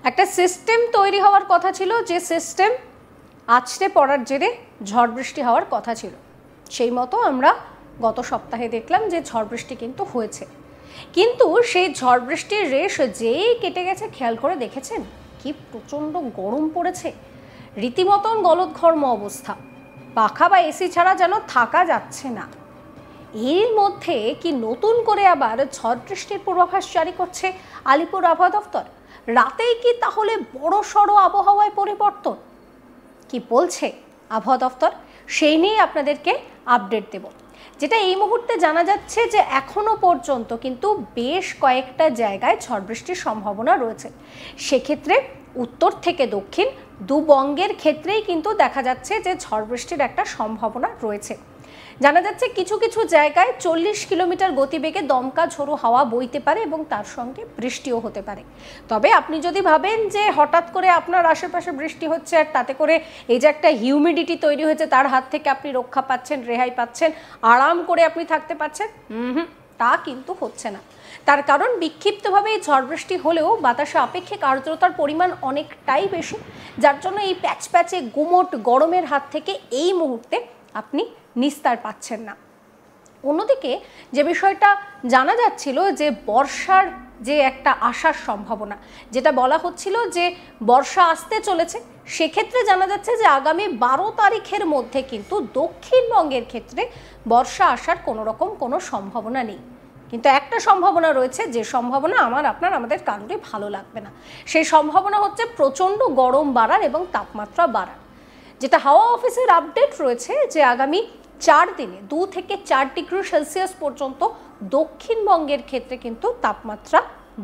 একটা সিস্টেম তৈরি হওয়ার কথা ছিল, যে সিস্টেম আছড়ে পড়ার জেরে ঝড় বৃষ্টি হওয়ার কথা ছিল। সেই মতো আমরা গত সপ্তাহে দেখলাম যে ঝড় বৃষ্টি কিন্তু হয়েছে, কিন্তু সেই ঝড় বৃষ্টির রেশ যেই কেটে গেছে, খেয়াল করে দেখেছেন কি প্রচণ্ড গরম পড়েছে, রীতিমতন গলদঘর্ম অবস্থা, পাখা বা এসি ছাড়া যেন থাকা যাচ্ছে না। এর মধ্যে কি নতুন করে আবার ঝড় বৃষ্টির পূর্বাভাস জারি করছে আলিপুর আবহাওয়া দফতর? রাতেই কি তাহলে বড়সড় আবহাওয়ায় পরিবর্তন? কি বলছে আবহাওয়া দফতর সেই নিয়ে আপনাদেরকে আপডেট দেব। যেটা এই মুহূর্তে জানা যাচ্ছে যে এখনো পর্যন্ত কিন্তু বেশ কয়েকটা জায়গায় ঝড় বৃষ্টির সম্ভাবনা রয়েছে। সেক্ষেত্রে উত্তর থেকে দক্ষিণ দুবঙ্গের ক্ষেত্রেই কিন্তু দেখা যাচ্ছে যে ঝড় বৃষ্টির একটা সম্ভাবনা রয়েছে। জানা যাচ্ছে কিছু কিছু জায়গায় 40 কিলোমিটার গতিবেগে দমকা ঝোড়ো হাওয়া বইতে পারে এবং তার সঙ্গে বৃষ্টিও হতে পারে। তবে আপনি যদি ভাবেন যে হঠাৎ করে আপনার আশেপাশে বৃষ্টি হচ্ছে আর তাতে করে এই যে একটা হিউমিডিটি তৈরি হয়েছে তার হাত থেকে আপনি রক্ষা পাচ্ছেন, রেহাই পাচ্ছেন, আরাম করে আপনি থাকতে পারছেন, তা কিন্তু হচ্ছে না। তার কারণ বিক্ষিপ্তভাবে এই ঝড় বৃষ্টি হলেও বাতাসে আপেক্ষিক আর্দ্রতার পরিমাণ অনেকটাই বেশি, যার জন্য এই প্যাচ প্যাচে গুমোট গরমের হাত থেকে এই মুহূর্তে আপনি নিস্তার পাচ্ছেন না। অন্যদিকে যে বিষয়টা জানা যাচ্ছিল যে বর্ষার যে একটা আসার সম্ভাবনা, যেটা বলা হচ্ছিল যে বর্ষা আসতে চলেছে, সেক্ষেত্রে জানা যাচ্ছে যে আগামী 12 তারিখের মধ্যে কিন্তু দক্ষিণবঙ্গের ক্ষেত্রে বর্ষা আসার কোনো রকম কোনো সম্ভাবনা নেই। কিন্তু একটা সম্ভাবনা রয়েছে, যে সম্ভাবনা আমাদের কারোরই ভালো লাগবে না। সেই সম্ভাবনা হচ্ছে প্রচণ্ড গরম বাড়ার এবং তাপমাত্রা বাড়ার। যেটা হাওয়া অফিসের আপডেট রয়েছে যে আগামী 4 দিনে 2 থেকে 4 ডিগ্রি সেলসিয়াস পর্যন্ত দক্ষিণবঙ্গের ক্ষেত্রে কিন্তু তাপমাত্রা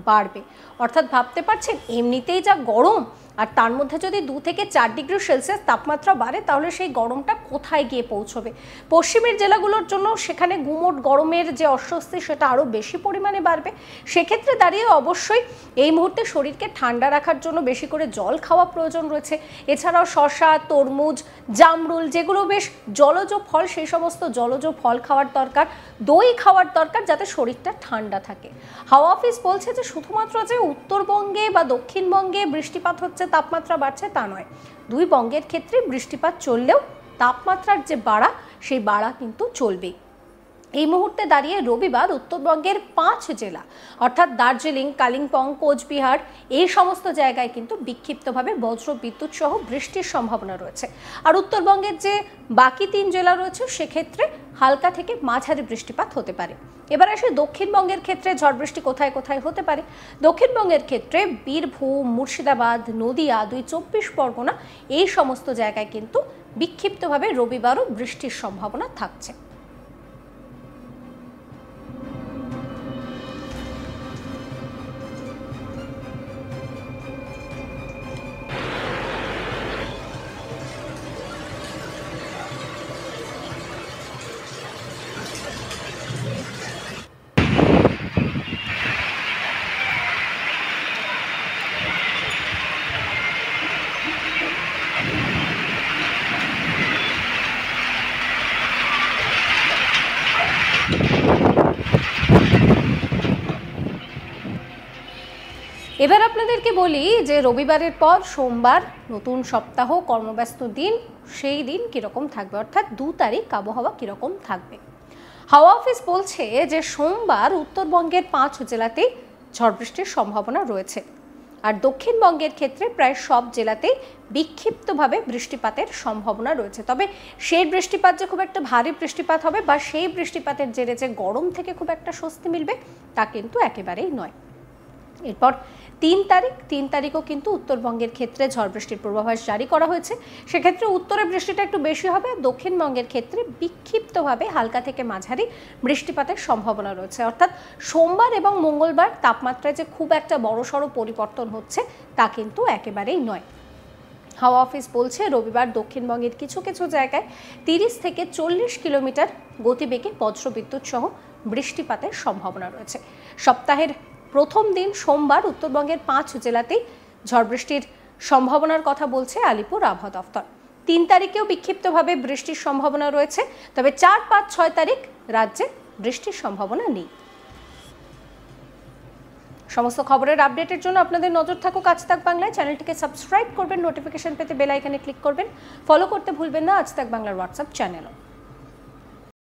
বাড়বে। অর্থাৎ ভাবতে পারছেন এমনিতেই যা গরম, আর তার মধ্যে যদি 2 থেকে 4 ডিগ্রি সেলসিয়াস তাপমাত্রা বাড়ে, তাহলে সেই গরমটা কোথায় গিয়ে পৌঁছবে? পশ্চিমের জেলাগুলোর জন্য সেখানে গুমোট গরমের যে অস্বস্তি সেটা আরও বেশি পরিমাণে বাড়বে। সেক্ষেত্রে দাঁড়িয়ে অবশ্যই এই মুহূর্তে শরীরকে ঠান্ডা রাখার জন্য বেশি করে জল খাওয়া প্রয়োজন রয়েছে। এছাড়াও শসা, তরমুজ, জামরুল, যেগুলো বেশ জলজ ফল, সেই সমস্ত জলজ ফল খাওয়ার দরকার, দই খাওয়ার দরকার, যাতে শরীরটা ঠান্ডা থাকে। হাওয়া অফিস বলছে যে শুধুমাত্র যে উত্তরবঙ্গে বা দক্ষিণবঙ্গে বৃষ্টিপাত হচ্ছে, তাপমাত্রা বাড়ছে, তা নয়। 2 বঙ্গের ক্ষেত্রে বৃষ্টিপাত চললেও তাপমাত্রার যে বাড়া, সেই বাড়া কিন্তু চলবেই। এই মুহূর্তে দাঁড়িয়ে রবিবার উত্তরবঙ্গের 5 জেলা অর্থাৎ দার্জিলিং, কালিম্পং, কোচবিহার, এই সমস্ত জায়গায় কিন্তু বিক্ষিপ্তভাবে বজ্র বিদ্যুৎ সহ বৃষ্টির সম্ভাবনা রয়েছে। আর উত্তরবঙ্গের যে বাকি 3 জেলা রয়েছে সেক্ষেত্রে হালকা থেকে মাঝারি বৃষ্টিপাত হতে পারে। এবার আসে দক্ষিণবঙ্গের ক্ষেত্রে ঝড় বৃষ্টি কোথায় কোথায় হতে পারে। দক্ষিণবঙ্গের ক্ষেত্রে বীরভূম, মুর্শিদাবাদ, নদিয়া, 2 24 পরগনা, এই সমস্ত জায়গায় কিন্তু বিক্ষিপ্তভাবে রবিবারও বৃষ্টির সম্ভাবনা থাকছে। এবার আপনাদেরকে বলি যে রবিবারের পর সোমবার নতুন সপ্তাহ, কর্মব্যস্ত দিন, সেই দিন কীরকম থাকবে, অর্থাৎ 2 তারিখ আবহাওয়া কীরকম থাকবে। হাওয়া অফিস বলছে যে সোমবার উত্তরবঙ্গের 5 জেলাতেই ঝড় বৃষ্টির সম্ভাবনা রয়েছে, আর দক্ষিণবঙ্গের ক্ষেত্রে প্রায় সব জেলাতেই বিক্ষিপ্তভাবে বৃষ্টিপাতের সম্ভাবনা রয়েছে। তবে সেই বৃষ্টিপাত যে খুব একটা ভারী বৃষ্টিপাত হবে বা সেই বৃষ্টিপাতের জেরে যে গরম থেকে খুব একটা স্বস্তি মিলবে, তা কিন্তু একেবারেই নয়। এরপর 3 তারিখও কিন্তু উত্তরবঙ্গের ক্ষেত্রে ঝড় বৃষ্টির পূর্বাভাস জারি করা হয়েছে। সেক্ষেত্রে উত্তরে বৃষ্টিটা একটু বেশি হবে, দক্ষিণবঙ্গের ক্ষেত্রে বিক্ষিপ্তভাবে হালকা থেকে মাঝারি বৃষ্টিপাতের সম্ভাবনা রয়েছে। অর্থাৎ সোমবার এবং মঙ্গলবার তাপমাত্রায় যে খুব একটা বড়সড় পরিবর্তন হচ্ছে, তা কিন্তু একেবারেই নয়। হাওয়া অফিস বলছে রবিবার দক্ষিণবঙ্গের কিছু কিছু জায়গায় 30 থেকে 40 কিলোমিটার গতিবেগে বজ্রবিদ্যুৎ সহ বৃষ্টিপাতের সম্ভাবনা রয়েছে। সপ্তাহের প্রথম দিন সোমবার উত্তরবঙ্গের 5 জেলাতেই ঝড় বৃষ্টির সম্ভাবনার কথা বলছে আলিপুর আবহাওয়া দফতর। 3 তারিখেও বিক্ষিপ্তভাবে বৃষ্টির সম্ভাবনা রয়েছে, তবে 4, 5, 6 তারিখ রাজ্যে বৃষ্টির সম্ভাবনা নেই। সমস্ত খবরের আপডেটের জন্য আপনাদের নজর থাকুক আজ তাক বাংলায়। চ্যানেলটিকে সাবস্ক্রাইব করবেন, নোটিফিকেশন পেতে বেল আইকনে ক্লিক করবেন, ফলো করতে ভুলবেন না আজ তাক বাংলার হোয়াটসঅ্যাপ চ্যানেলও।